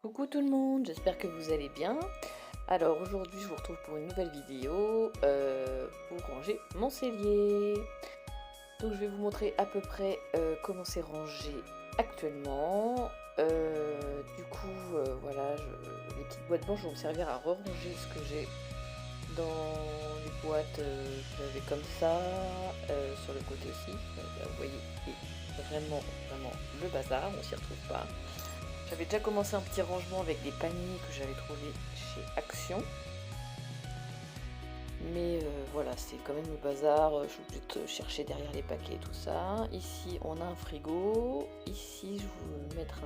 Coucou tout le monde, j'espère que vous allez bien. Alors aujourd'hui je vous retrouve pour une nouvelle vidéo pour ranger mon cellier. Donc je vais vous montrer à peu près comment c'est rangé actuellement. Voilà, les petites boîtes blanches vont me servir à re-ranger ce que j'ai dans les boîtes que j'avais comme ça, sur le côté aussi. Là, vous voyez, c'est vraiment le bazar, on s'y retrouve pas. J'avais déjà commencé un petit rangement avec des paniers que j'avais trouvés chez Action. Mais voilà, c'est quand même le bazar. Je suis obligée de chercher derrière les paquets et tout ça. Ici, on a un frigo. Ici, je vais vous mettre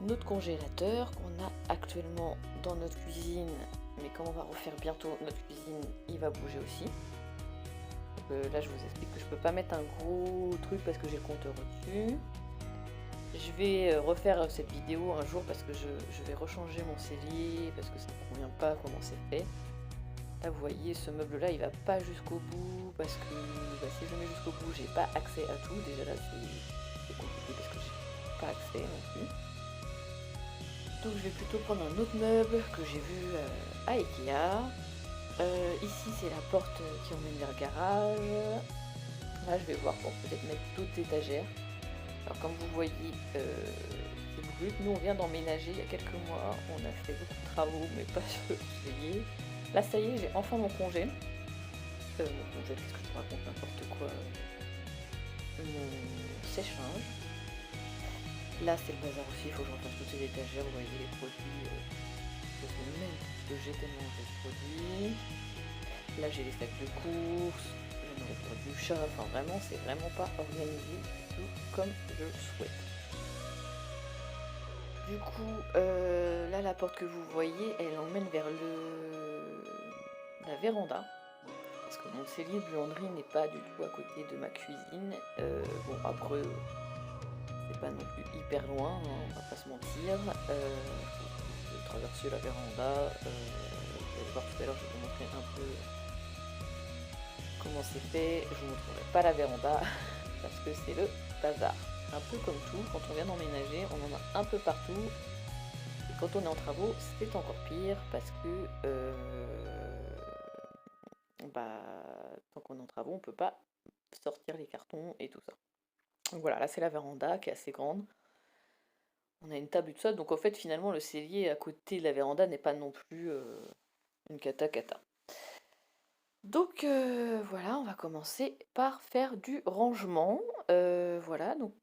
un autre congélateur qu'on a actuellement dans notre cuisine. Mais comme on va refaire bientôt notre cuisine, il va bouger aussi. Là, je vous explique que je peux pas mettre un gros truc parce que j'ai le compteur au-dessus. Je vais refaire cette vidéo un jour parce que je vais rechanger mon cellier parce que ça ne convient pas comment c'est fait. Là vous voyez ce meuble là il va pas jusqu'au bout parce que si je le mets jusqu'au bout j'ai pas accès à tout. Déjà là c'est compliqué parce que j'ai pas accès non plus. Donc je vais plutôt prendre un autre meuble que j'ai vu à Ikea. Ici c'est la porte qui emmène vers le garage. Là je vais voir pour peut-être mettre d'autres étagères. Alors comme vous voyez, c'est brut. Nous on vient d'emménager il y a quelques mois. On a fait beaucoup de travaux, mais pas sur le cellier. Là ça y est, j'ai enfin mon congé. Mon congé, qu'est-ce que je te raconte n'importe quoi. Mon sèche-linge. Là c'est le bazar aussi, il faut que je refasse toutes les étagères. Vous voyez les produits. Je sais même ce que j'ai tellement de produits. Là j'ai les sacs de course. La nourriture du chat. Enfin vraiment, c'est vraiment pas organisé du tout comme je le souhaite. Du coup, là, la porte que vous voyez, elle emmène vers la véranda. Parce que mon cellier de buanderie n'est pas du tout à côté de ma cuisine. Bon, après, c'est pas non plus hyper loin, hein, on va pas se mentir. Je vais traverser la véranda. Vous allez voir tout à l'heure, je vais vous montrer un peu comment c'est fait. Je vous montrerai pas la véranda parce que c'est le bazar. Un peu comme tout, quand on vient d'emménager, on en a un peu partout. Et quand on est en travaux, c'est encore pire parce que tant qu'on est en travaux, on peut pas sortir les cartons et tout ça. Donc voilà, là c'est la véranda qui est assez grande. On a une table et tout ça, donc en fait finalement le cellier à côté de la véranda n'est pas non plus une cata. Donc voilà, on va commencer par faire du rangement. Voilà, donc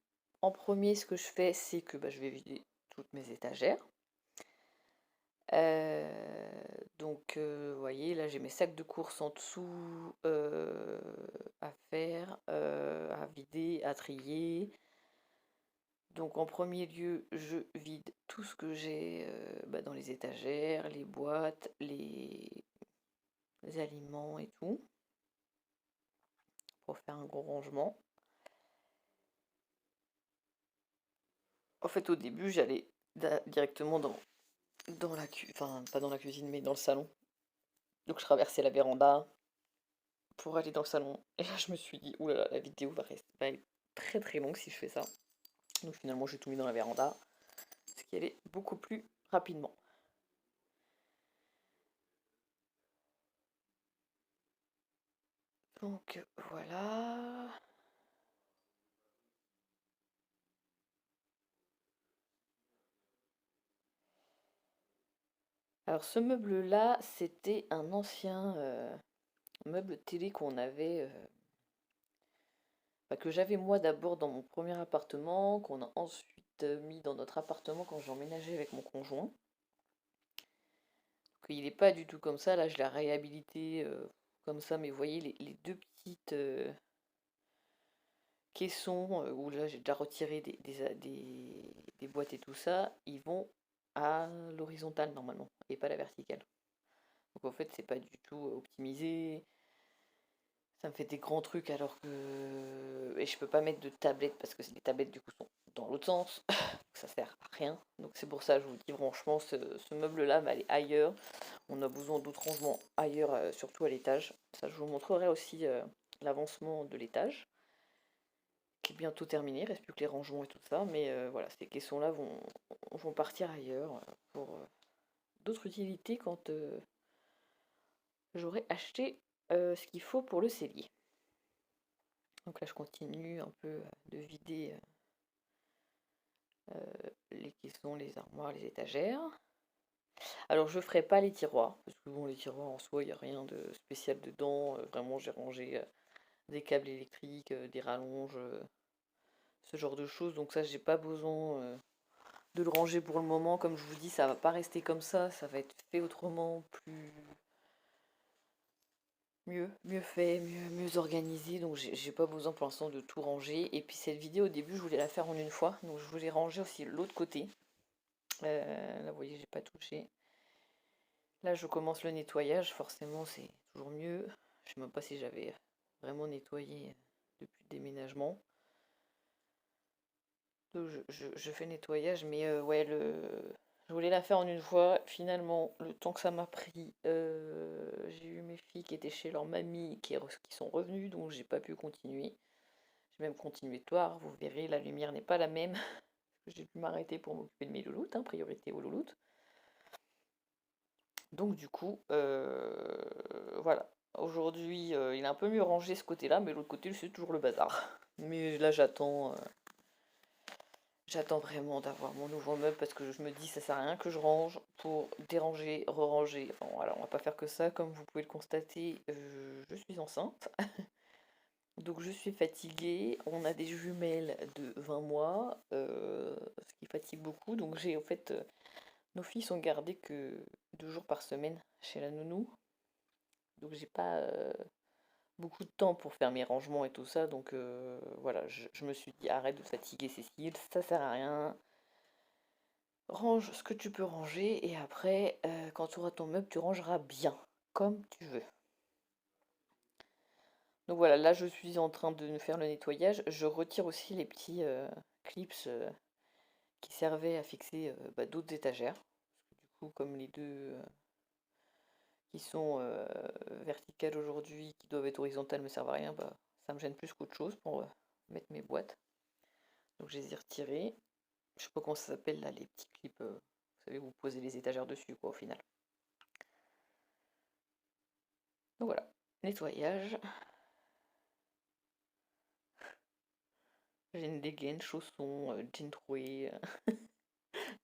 en premier ce que je fais c'est que je vais vider toutes mes étagères. Vous voyez, là j'ai mes sacs de courses en dessous à faire, à vider, à trier. Donc en premier lieu, je vide tout ce que j'ai dans les étagères, les boîtes, les aliments et tout, pour faire un gros rangement. En fait, au début, j'allais directement dans la cuisine, enfin pas dans la cuisine, mais dans le salon. Donc je traversais la véranda pour aller dans le salon. Et là, je me suis dit, oulala, la vidéo va être très très longue si je fais ça. Donc finalement, j'ai tout mis dans la véranda, ce qui allait beaucoup plus rapidement. Donc voilà. Alors ce meuble-là, c'était un ancien meuble télé qu'on avait, que j'avais moi d'abord dans mon premier appartement, qu'on a ensuite mis dans notre appartement quand j'ai emménagé avec mon conjoint. Donc, il n'est pas du tout comme ça, là je l'ai réhabilité comme ça, mais vous voyez les deux petites caissons où là j'ai déjà retiré des boîtes et tout ça, ils vont à l'horizontale normalement et pas à la verticale. Donc en fait c'est pas du tout optimisé. Ça me fait des grands trucs alors que. Et je peux pas mettre de tablettes parce que les tablettes du coup sont dans l'autre sens. Ça sert à rien. Donc c'est pour ça je vous dis franchement ce meuble-là va aller ailleurs. On a besoin d'autres rangements ailleurs, surtout à l'étage. Ça je vous montrerai aussi l'avancement de l'étage qui est bientôt terminé. Il reste plus que les rangements et tout ça. Mais voilà, ces caissons-là vont partir ailleurs pour d'autres utilités quand j'aurai acheté ce qu'il faut pour le cellier. Donc là je continue un peu de vider les caissons, les armoires, les étagères. Alors je ferai pas les tiroirs, parce que bon les tiroirs en soi il n'y a rien de spécial dedans. Vraiment j'ai rangé des câbles électriques, des rallonges, ce genre de choses. Donc ça j'ai pas besoin de le ranger pour le moment. Comme je vous dis, ça va pas rester comme ça va être fait autrement, mieux fait, mieux organisé. Donc j'ai pas besoin pour l'instant de tout ranger. Et puis cette vidéo au début je voulais la faire en une fois, donc je voulais ranger aussi l'autre côté. Là vous voyez j'ai pas touché. Là je commence le nettoyage, forcément c'est toujours mieux. Je sais même pas si j'avais vraiment nettoyé depuis le déménagement. Donc je fais le nettoyage, mais ouais, je voulais la faire en une fois. Finalement, le temps que ça m'a pris, j'ai eu mes filles qui étaient chez leur mamie, qui sont revenues, donc j'ai pas pu continuer. J'ai même continué tard, vous verrez, la lumière n'est pas la même. J'ai pu m'arrêter pour m'occuper de mes louloutes, hein, priorité aux louloutes. Donc du coup, voilà. Aujourd'hui, il est un peu mieux rangé ce côté-là, mais l'autre côté, c'est toujours le bazar. Mais là, j'attends vraiment d'avoir mon nouveau meuble parce que je me dis ça sert à rien que je range pour déranger, re-ranger. Enfin voilà, on va pas faire que ça. Comme vous pouvez le constater, je suis enceinte. Donc je suis fatiguée. On a des jumelles de 20 mois, ce qui fatigue beaucoup. Donc j'ai en fait, nos filles sont gardées que 2 jours par semaine chez la nounou. Donc j'ai pas beaucoup de temps pour faire mes rangements et tout ça. Donc voilà, je me suis dit arrête de fatiguer Cécile, ça sert à rien. Range ce que tu peux ranger et après, quand tu auras ton meuble, tu rangeras bien, comme tu veux. Donc voilà, là je suis en train de faire le nettoyage. Je retire aussi les petits clips qui servaient à fixer d'autres étagères. Du coup, comme les deux qui sont verticales aujourd'hui, qui doivent être horizontales, me servent à rien, ça me gêne plus qu'autre chose pour mettre mes boîtes. Donc je les ai retirés. Je sais pas comment ça s'appelle là, les petits clips. Vous savez, vous posez les étagères dessus quoi au final. Donc voilà, nettoyage. J'ai une dégaine, chaussons, jean troué.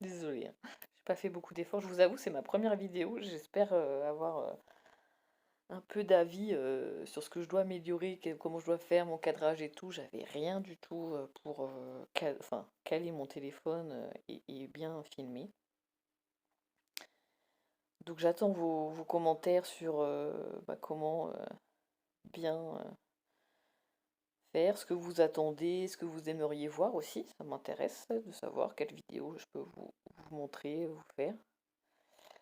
Désolée, hein. J'ai pas fait beaucoup d'efforts. Je vous avoue, c'est ma première vidéo. J'espère avoir un peu d'avis sur ce que je dois améliorer, comment je dois faire mon cadrage et tout. J'avais rien du tout pour caler mon téléphone et bien filmer. Donc j'attends vos commentaires sur comment bien faire, ce que vous attendez, ce que vous aimeriez voir aussi. Ça m'intéresse de savoir quelle vidéo je peux vous montrer, vous faire.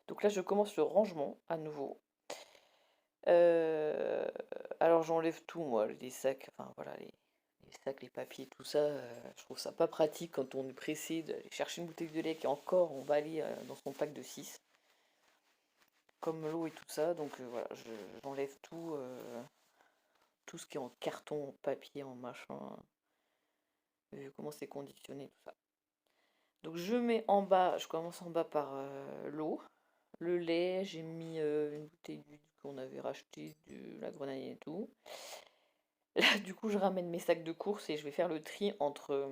Donc là je commence le rangement à nouveau. Euh, alors j'enlève tout moi, les sacs, enfin voilà, les sacs, les papiers, tout ça. Je trouve ça pas pratique quand on est pressé d'aller chercher une bouteille de lait et encore on va aller dans son pack de 6. Comme l'eau et tout ça, donc voilà, j'enlève tout ce qui est en carton, en papier, en machin, vu comment c'est conditionné, tout ça. Donc je mets en bas, je commence en bas par l'eau, le lait, j'ai mis une bouteille d'huile qu'on avait racheté de la grenadine et tout. Là du coup je ramène mes sacs de course et je vais faire le tri entre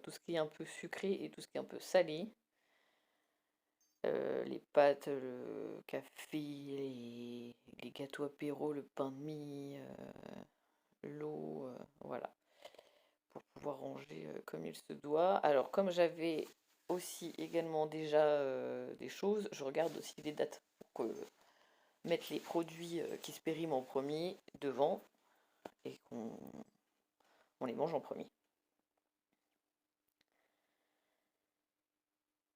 tout ce qui est un peu sucré et tout ce qui est un peu salé. Les pâtes, le café, les gâteaux apéro, le pain de mie, l'eau, voilà, pour pouvoir ranger comme il se doit. Alors comme j'avais aussi également déjà des choses, je regarde aussi les dates pour mettre les produits qui se périment en premier devant et qu'on les mange en premier.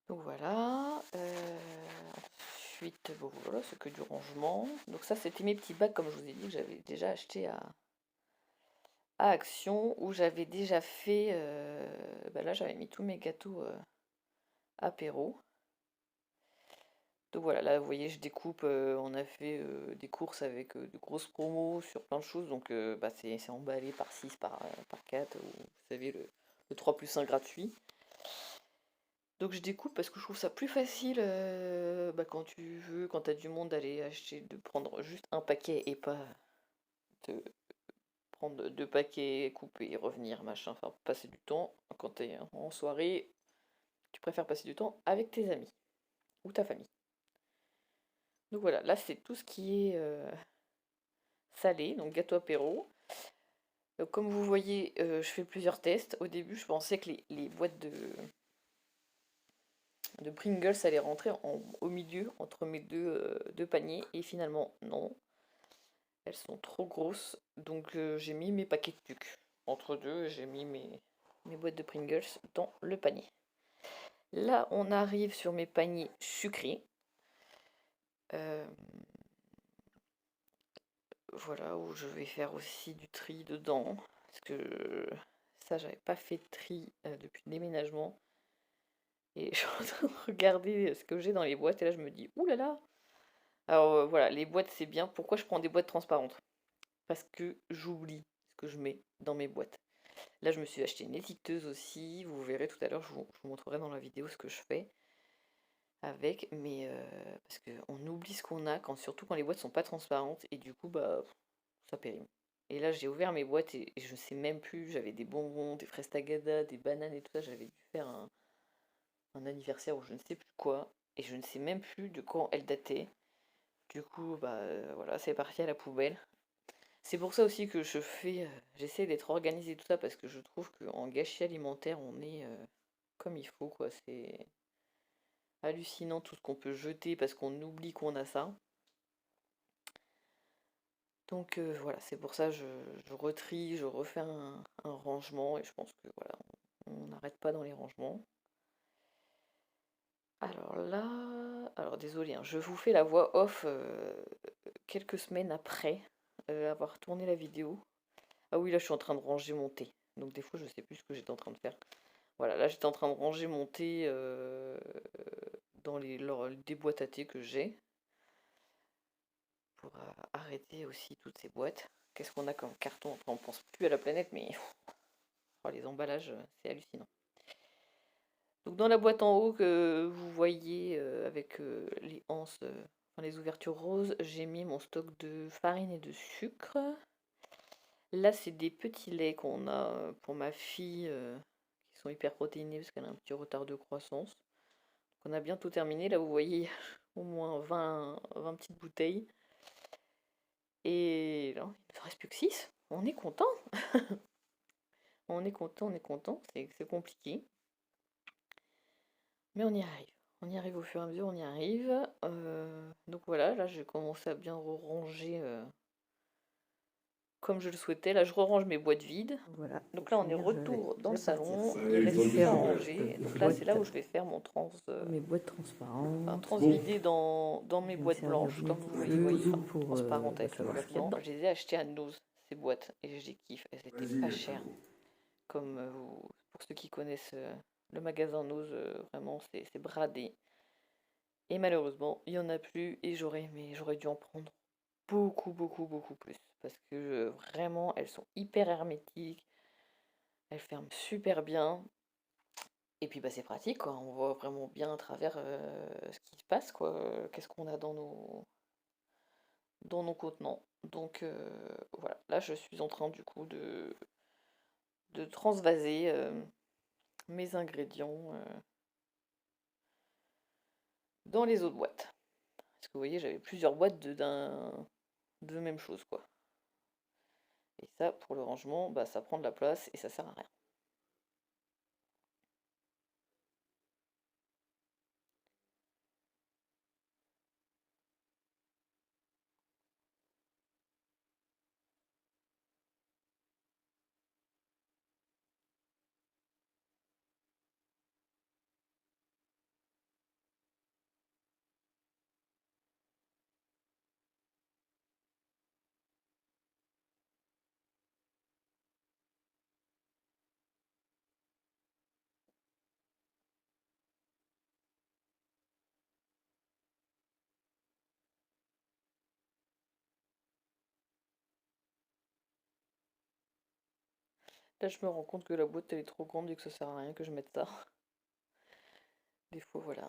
Donc voilà. Ensuite, bon voilà, c'est que du rangement. Donc ça, c'était mes petits bacs, comme je vous ai dit, que j'avais déjà acheté à Action, où j'avais déjà fait... là, j'avais mis tous mes gâteaux apéro. Donc voilà, là, vous voyez, je découpe. On a fait des courses avec de grosses promos sur plein de choses. Donc c'est emballé par 6, par 4. Ou, vous savez, le 3 plus 1 gratuit. Donc je découpe parce que je trouve ça plus facile quand tu veux, quand tu as du monde, d'aller acheter, de prendre juste un paquet et pas de prendre deux paquets, couper, revenir, machin, enfin passer du temps. Quand tu es en soirée, tu préfères passer du temps avec tes amis ou ta famille. Donc voilà, là c'est tout ce qui est salé, donc gâteau apéro. Comme vous voyez, je fais plusieurs tests. Au début, je pensais que les boîtes de Pringles allaient rentrer au milieu entre mes deux paniers. Et finalement, non. Elles sont trop grosses. Donc j'ai mis mes paquets de tuc entre deux. J'ai mis mes boîtes de Pringles dans le panier. Là, on arrive sur mes paniers sucrés. Euh, voilà, où je vais faire aussi du tri dedans. Parce que ça, j'avais pas fait de tri depuis le déménagement. Et je suis en train de regarder ce que j'ai dans les boîtes. Et là, je me dis, ouh là là. Alors voilà, les boîtes, c'est bien. Pourquoi je prends des boîtes transparentes? Parce que j'oublie ce que je mets dans mes boîtes. Là, je me suis acheté une étiqueteuse aussi. Vous verrez tout à l'heure, je vous montrerai dans la vidéo ce que je fais avec. Mais parce qu'on oublie ce qu'on a, surtout quand les boîtes sont pas transparentes. Et du coup, bah, ça périme. Et là, j'ai ouvert mes boîtes et je sais même plus. J'avais des bonbons, des fraises tagada, des bananes et tout ça. J'avais dû faire un anniversaire ou je ne sais plus quoi. Et je ne sais même plus de quand elle datait. Du coup, bah voilà, c'est parti à la poubelle. C'est pour ça aussi que j'essaie d'être organisée tout ça parce que je trouve qu'en gâchis alimentaire, on est comme il faut quoi. C'est hallucinant tout ce qu'on peut jeter parce qu'on oublie qu'on a ça. Donc voilà, c'est pour ça que je retrie, je refais un rangement et je pense que voilà, on n'arrête pas dans les rangements. Alors là, alors désolé, hein, je vous fais la voix off quelques semaines après avoir tourné la vidéo. Ah oui, là je suis en train de ranger mon thé. Donc des fois je sais plus ce que j'étais en train de faire. Voilà, là j'étais en train de ranger mon thé dans des boîtes à thé que j'ai. Pour arrêter aussi toutes ces boîtes. Qu'est-ce qu'on a comme carton? Enfin, on pense plus à la planète, mais oh, les emballages, c'est hallucinant. Donc dans la boîte en haut que vous voyez avec les anses, enfin, les ouvertures roses, j'ai mis mon stock de farine et de sucre. Là, c'est des petits laits qu'on a pour ma fille, qui sont hyper protéinés parce qu'elle a un petit retard de croissance. Donc, on a bientôt terminé. Là, vous voyez au moins 20 petites bouteilles. Et là, il ne reste plus que 6. On est content. On est content, on est content. C'est compliqué. Mais on y arrive. On y arrive au fur et à mesure, on y arrive. Donc voilà, là j'ai commencé à bien ranger comme je le souhaitais. Là je range mes boîtes vides. Voilà. Donc là on est retour dans le salon. Il reste Je vais plus à faire ranger. Donc là c'est là où je vais faire mon mes boîtes transparentes. transvider dans Je mes vais me boîtes servir blanches, de comme vous feu voyez, enfin, pour transparentes avec le savoir verre ce qu'il y a blanc. dedans. Je les ai achetées à Nose, ces boîtes, et je les kiffe. Elles étaient pas chères. Comme pour ceux qui connaissent le magasin Nose, vraiment c'est bradé. Et malheureusement, il n'y en a plus et j'aurais dû en prendre beaucoup, beaucoup, beaucoup plus. Parce que vraiment, elles sont hyper hermétiques, elles ferment super bien. Et puis bah, c'est pratique, quoi. On voit vraiment bien à travers ce qui se passe, quoi. Qu'est-ce qu'on a dans nos contenants. Donc voilà, là je suis en train du coup de transvaser mes ingrédients dans les autres boîtes. Parce que vous voyez, j'avais plusieurs boîtes de même chose, quoi. Et ça, pour le rangement, bah, ça prend de la place et ça sert à rien. Là, je me rends compte que la boîte, elle est trop grande et que ça sert à rien que je mette ça. des fois, voilà,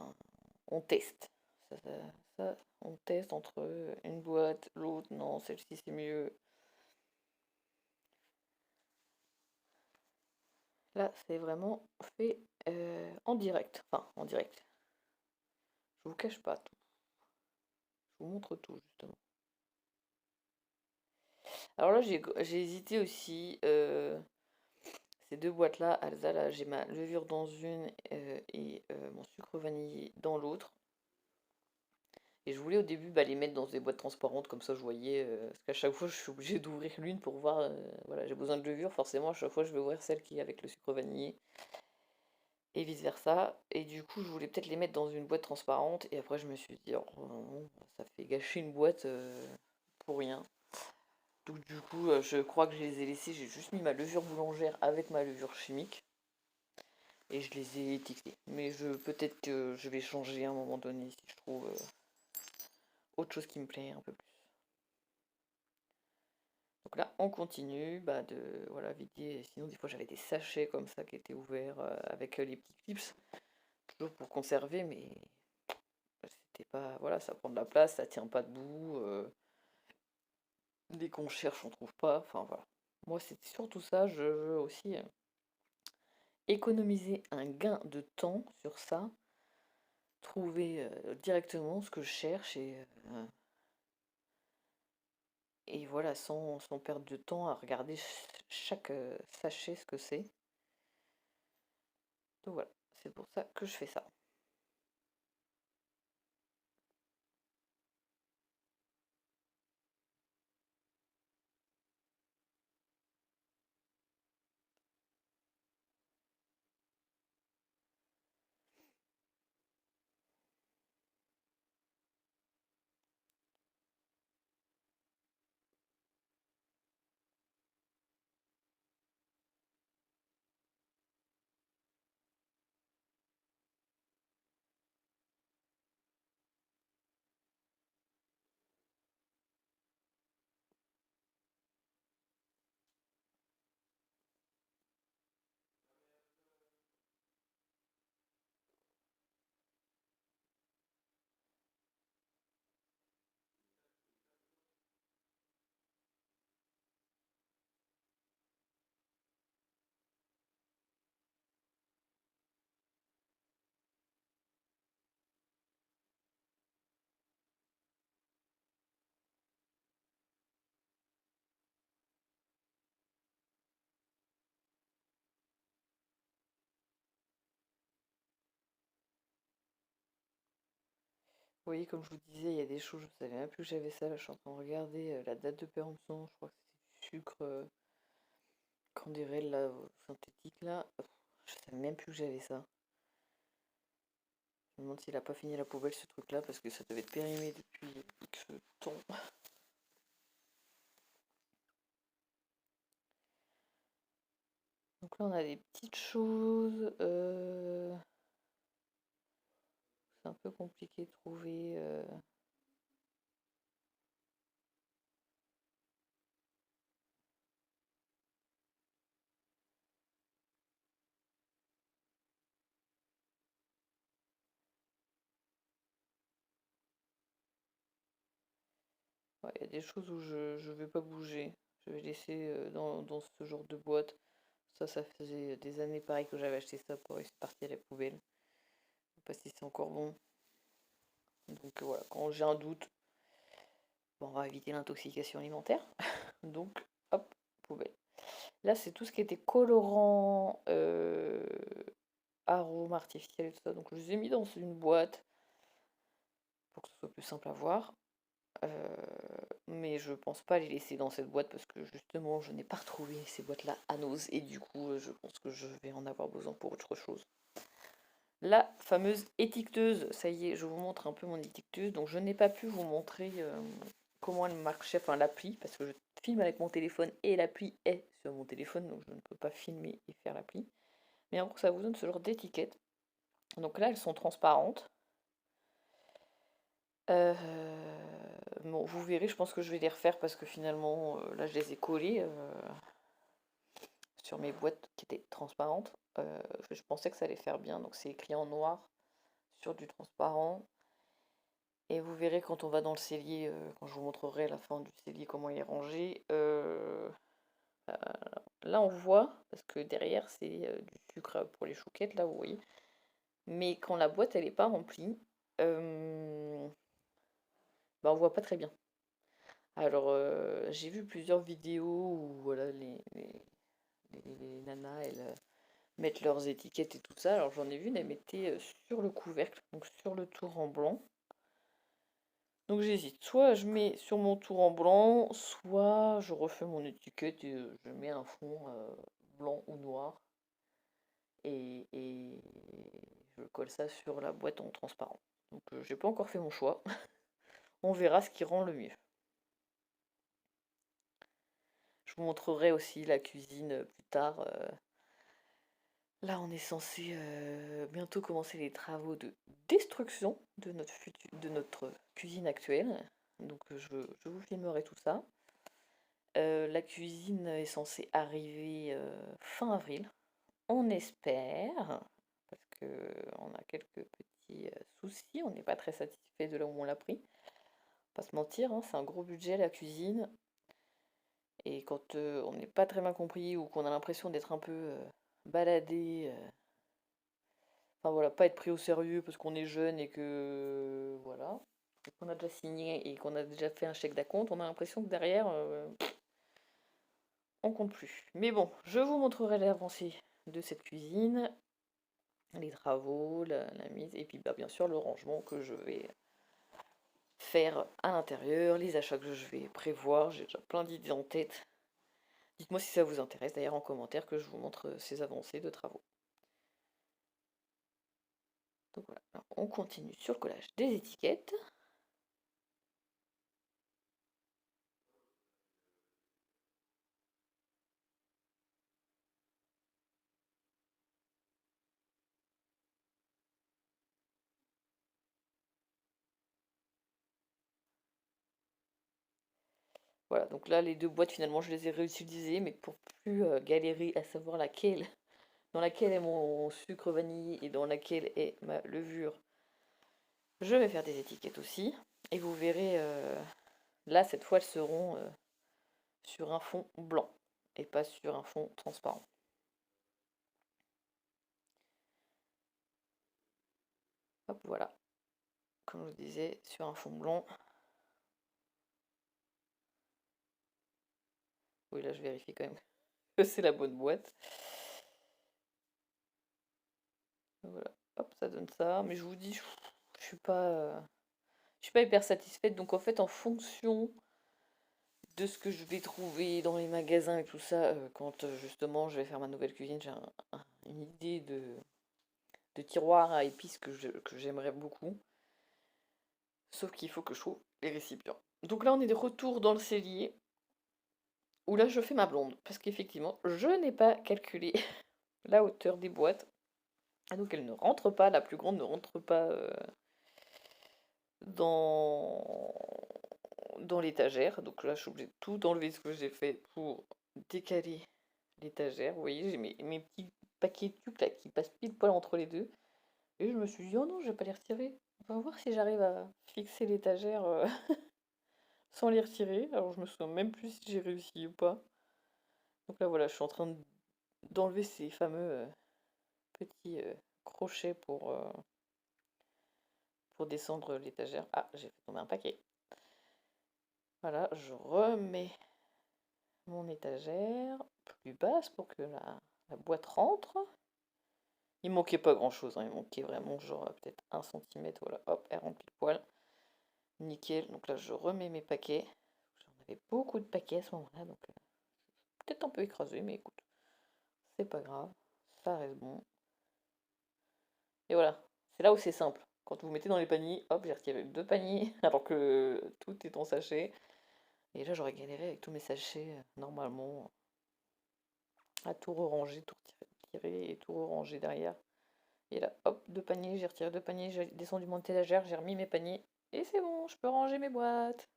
on teste. On teste entre une boîte, l'autre, non, celle-ci c'est mieux. Là, c'est vraiment fait en direct. Enfin, en direct. Je vous cache pas tout. Je vous montre tout, justement. Alors là, j'ai hésité aussi. Ces deux boîtes-là, Alza, là, j'ai ma levure dans une et mon sucre vanillé dans l'autre. Et je voulais au début les mettre dans des boîtes transparentes, comme ça je voyais, parce qu'à chaque fois je suis obligée d'ouvrir l'une pour voir, voilà, j'ai besoin de levure, forcément à chaque fois je vais ouvrir celle qui est avec le sucre vanillé, et vice versa. Et du coup je voulais peut-être les mettre dans une boîte transparente, et après je me suis dit, oh non, ça fait gâcher une boîte pour rien. Donc du coup je crois que je les ai laissés, j'ai juste mis ma levure boulangère avec ma levure chimique, et je les ai étiquetés. Mais peut-être que je vais changer à un moment donné si je trouve autre chose qui me plaît un peu plus. Donc là, on continue de voilà, vider. Sinon, des fois, j'avais des sachets comme ça qui étaient ouverts avec les petits clips, toujours pour conserver, mais c'était pas. Voilà, ça prend de la place, ça tient pas debout. Dès qu'on cherche, on trouve pas. Enfin voilà. Moi, c'était surtout ça. Je veux aussi économiser un gain de temps sur ça, trouver directement ce que je cherche et voilà, sans perdre de temps à regarder chaque sachet ce que c'est. Donc voilà, c'est pour ça que je fais ça. Oui, comme je vous disais, il y a des choses, je savais même plus que j'avais ça. Là, je suis en train de regarder la date de péremption. Je crois que c'est du sucre Candérel là, synthétique là. Je savais même plus que j'avais ça. Je me demande s'il a pas fini à la poubelle ce truc là parce que ça devait être périmé depuis X temps. Donc là, on a des petites choses. C'est un peu compliqué de trouver. Ouais, il y a des choses où je vais pas bouger. Je vais laisser dans ce genre de boîte. Ça faisait des années pareil que j'avais acheté ça pour être parti à la poubelle. Je sais pas si c'est encore bon. Donc voilà, quand j'ai un doute, on va éviter l'intoxication alimentaire. Donc hop, poubelle. Là, c'est tout ce qui était colorant, arômes artificiels et tout ça. Donc je les ai mis dans une boîte pour que ce soit plus simple à voir. Mais je pense pas les laisser dans cette boîte parce que justement je n'ai pas retrouvé ces boîtes-là à Nose et du coup je pense que je vais en avoir besoin pour autre chose. La fameuse étiqueteuse, ça y est, je vous montre un peu mon étiqueteuse. Donc je n'ai pas pu vous montrer comment elle marchait, enfin l'appli, parce que je filme avec mon téléphone et l'appli est sur mon téléphone, donc je ne peux pas filmer et faire l'appli. Mais en gros ça vous donne ce genre d'étiquette. Donc là elles sont transparentes. Bon, vous verrez, je pense que je vais les refaire parce que finalement, là, je les ai collées sur mes boîtes qui étaient transparentes. Je pensais que ça allait faire bien, donc c'est écrit en noir sur du transparent. Et vous verrez quand on va dans le cellier, quand je vous montrerai à la fin du cellier comment il est rangé. Là on voit, parce que derrière c'est du sucre pour les chouquettes, là vous voyez. Mais quand la boîte elle est pas remplie, bah, on voit pas très bien. Alors j'ai vu plusieurs vidéos où voilà, les nanas elles mettent leurs étiquettes et tout ça. Alors j'en ai vu, elles mettaient sur le couvercle, donc sur le tour en blanc. Donc j'hésite, soit je mets sur mon tour en blanc, soit je refais mon étiquette et je mets un fond blanc ou noir et je colle ça sur la boîte en transparent. Donc j'ai pas encore fait mon choix, on verra ce qui rend le mieux. Je vous montrerai aussi la cuisine plus tard. Là on est censé bientôt commencer les travaux de destruction de notre cuisine actuelle. Donc je vous filmerai tout ça. La cuisine est censée arriver fin avril, on espère, parce qu'on a quelques petits soucis, on n'est pas très satisfait de là où on l'a pris. Pas se mentir, hein, c'est un gros budget la cuisine, et quand on n'est pas très bien compris ou qu'on a l'impression d'être un peu baladé, enfin voilà, pas être pris au sérieux parce qu'on est jeune et que voilà, qu'on a déjà signé et qu'on a déjà fait un chèque d'acompte, on a l'impression que derrière on compte plus. Mais bon, je vous montrerai l'avancée de cette cuisine, les travaux, la mise, et puis bah, bien sûr le rangement que je vais faire à l'intérieur, les achats que je vais prévoir, j'ai déjà plein d'idées en tête. Dites-moi si ça vous intéresse d'ailleurs en commentaire que je vous montre ces avancées de travaux. Donc voilà, alors, on continue sur le collage des étiquettes. Voilà, donc là les deux boîtes finalement je les ai réutilisées, mais pour plus galérer à savoir laquelle, dans laquelle est mon sucre vanillé et dans laquelle est ma levure, je vais faire des étiquettes aussi. Et vous verrez, là cette fois elles seront sur un fond blanc et pas sur un fond transparent. Hop, voilà. Comme je vous disais, sur un fond blanc. Oui, là je vérifie quand même que c'est la bonne boîte. Voilà, hop, ça donne ça. Mais je vous dis, je suis pas hyper satisfaite. Donc en fait, en fonction de ce que je vais trouver dans les magasins et tout ça, quand justement je vais faire ma nouvelle cuisine, j'ai une idée de tiroir à épices que j'aimerais beaucoup. Sauf qu'il faut que je trouve les récipients. Donc là, on est de retour dans le cellier, où là, je fais ma blonde. Parce qu'effectivement, je n'ai pas calculé la hauteur des boîtes. Et donc, elle ne rentre pas, la plus grande ne rentre pas dans, dans l'étagère. Donc là, je suis obligée de tout enlever ce que j'ai fait pour décaler l'étagère. Vous voyez, j'ai mes petits paquets de tucs là qui passent pile poil entre les deux. Et je me suis dit, oh non, je vais pas les retirer. On va voir si j'arrive à fixer l'étagère sans les retirer. Alors je me souviens même plus si j'ai réussi ou pas. Donc là voilà, je suis en train d'enlever ces fameux petits crochets pour descendre l'étagère. Ah, j'ai fait tomber un paquet. Voilà, je remets mon étagère plus basse pour que la boîte rentre. Il manquait pas grand chose, hein, il manquait vraiment genre peut-être 1 centimètre. Voilà, hop, elle rentre pile poil. Nickel, donc là je remets mes paquets. J'en avais beaucoup de paquets à ce moment-là, donc peut-être un peu écrasé, mais écoute, c'est pas grave, ça reste bon. Et voilà, c'est là où c'est simple. Quand vous mettez dans les paniers, hop, j'ai retiré 2 paniers, alors que tout est en sachet. Et là, j'aurais galéré avec tous mes sachets, normalement, à tout ranger, tout retirer et tout ranger derrière. Et là, hop, 2 paniers, j'ai retiré 2 paniers, j'ai descendu mon étagère, j'ai remis mes paniers. Et c'est bon, je peux ranger mes boîtes.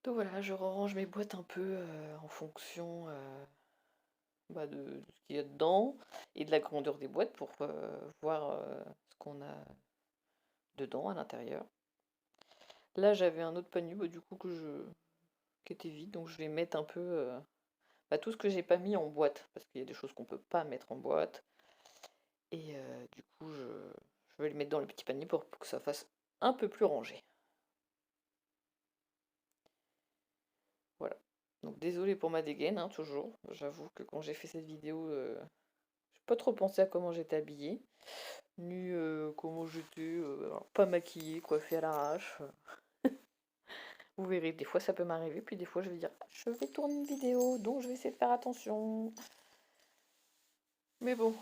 Donc voilà, je range mes boîtes un peu en fonction bah, de ce qu'il y a dedans et de la grandeur des boîtes pour voir dedans à l'intérieur. Là j'avais un autre panier du coup qui était vide, donc je vais mettre un peu tout ce que j'ai pas mis en boîte, parce qu'il y a des choses qu'on peut pas mettre en boîte. Et du coup je vais les mettre dans le petit panier pour que ça fasse un peu plus rangé. Voilà. Donc désolé pour ma dégaine, hein, toujours. J'avoue que quand j'ai fait cette vidéo, j'ai pas trop pensé à comment j'étais habillée, ni comment j'étais, pas maquillée, coiffée à l'arrache. Vous verrez, des fois ça peut m'arriver, puis des fois je vais dire je vais tourner une vidéo, donc je vais essayer de faire attention. Mais bon,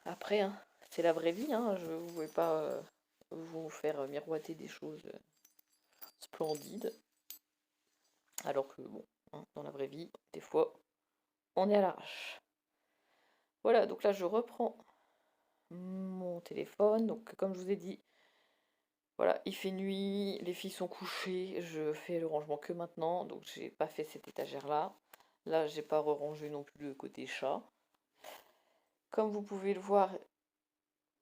après, hein, c'est la vraie vie, hein, je ne vais pas vous faire miroiter des choses splendides. Alors que bon, hein, dans la vraie vie, des fois, on est à l'arrache. Voilà, donc là je reprends mon téléphone. Donc comme je vous ai dit, voilà, il fait nuit, les filles sont couchées, je fais le rangement que maintenant, donc j'ai pas fait cette étagère là. Là j'ai pas rangé non plus le côté chat. Comme vous pouvez le voir,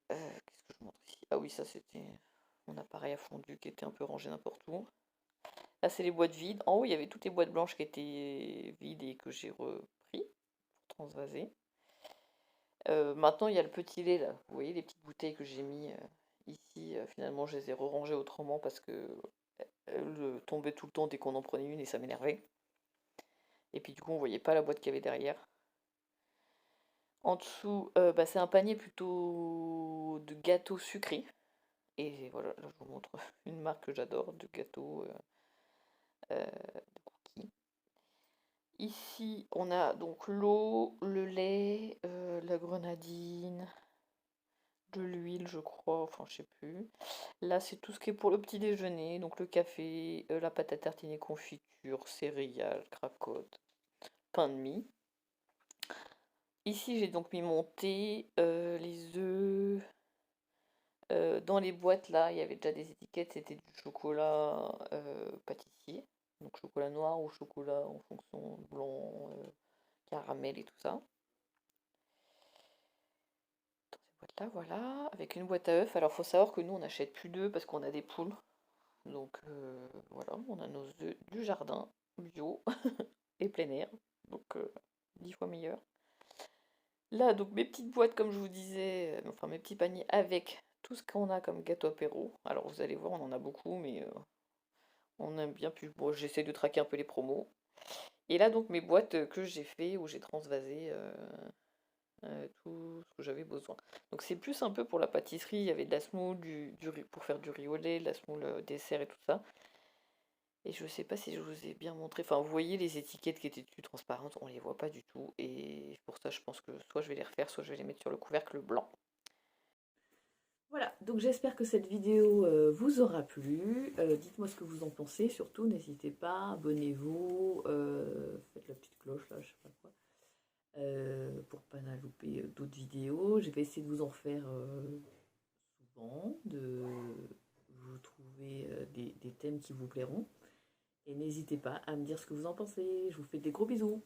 qu'est-ce que je montre ici? Ah oui, ça c'était mon appareil à fondu qui était un peu rangé n'importe où. Là c'est les boîtes vides. En haut il y avait toutes les boîtes blanches qui étaient vides et que j'ai repris pour transvaser. Maintenant il y a le petit lait là, vous voyez les petites bouteilles que j'ai mis ici, finalement je les ai rangées autrement parce que elles tombaient tout le temps dès qu'on en prenait une et ça m'énervait. Et puis du coup on voyait pas la boîte qu'il y avait derrière. En dessous, c'est un panier plutôt de gâteaux sucrés. Et voilà, là je vous montre une marque que j'adore de gâteaux de cookies. Ici on a donc l'eau, le lait, la grenadine, de l'huile je crois, enfin je sais plus. Là c'est tout ce qui est pour le petit déjeuner, donc le café, la pâte à tartiner confiture, céréales, cracottes, pain de mie. Ici j'ai donc mis mon thé, les œufs. Dans les boîtes là, il y avait déjà des étiquettes, c'était du chocolat pâtissier, donc chocolat noir ou chocolat en fonction blanc, caramel et tout ça. Dans ces boîtes là, voilà, avec une boîte à œufs. Alors faut savoir que nous on n'achète plus d'œufs parce qu'on a des poules, donc voilà, on a nos œufs du jardin bio et plein air, donc 10 fois meilleur. Là, donc mes petites boîtes, comme je vous disais, enfin mes petits paniers avec tout ce qu'on a comme gâteau apéro. Alors vous allez voir, on en a beaucoup, mais on aime bien plus. Bon, j'essaie de traquer un peu les promos. Et là, donc mes boîtes que j'ai fait, où j'ai transvasé tout ce que j'avais besoin. Donc c'est plus un peu pour la pâtisserie, il y avait de la semoule, du riz pour faire du riz au lait, de la semoule dessert et tout ça. Et je sais pas si je vous ai bien montré. Enfin, vous voyez les étiquettes qui étaient dessus transparentes, on les voit pas du tout. Et pour ça, je pense que soit je vais les refaire, soit je vais les mettre sur le couvercle blanc. Voilà, donc j'espère que cette vidéo vous aura plu. Dites-moi ce que vous en pensez, surtout n'hésitez pas, abonnez-vous, faites la petite cloche là, je sais pas quoi, pour pas louper d'autres vidéos. Je vais essayer de vous en faire souvent, de vous trouver des thèmes qui vous plairont. Et n'hésitez pas à me dire ce que vous en pensez. Je vous fais des gros bisous.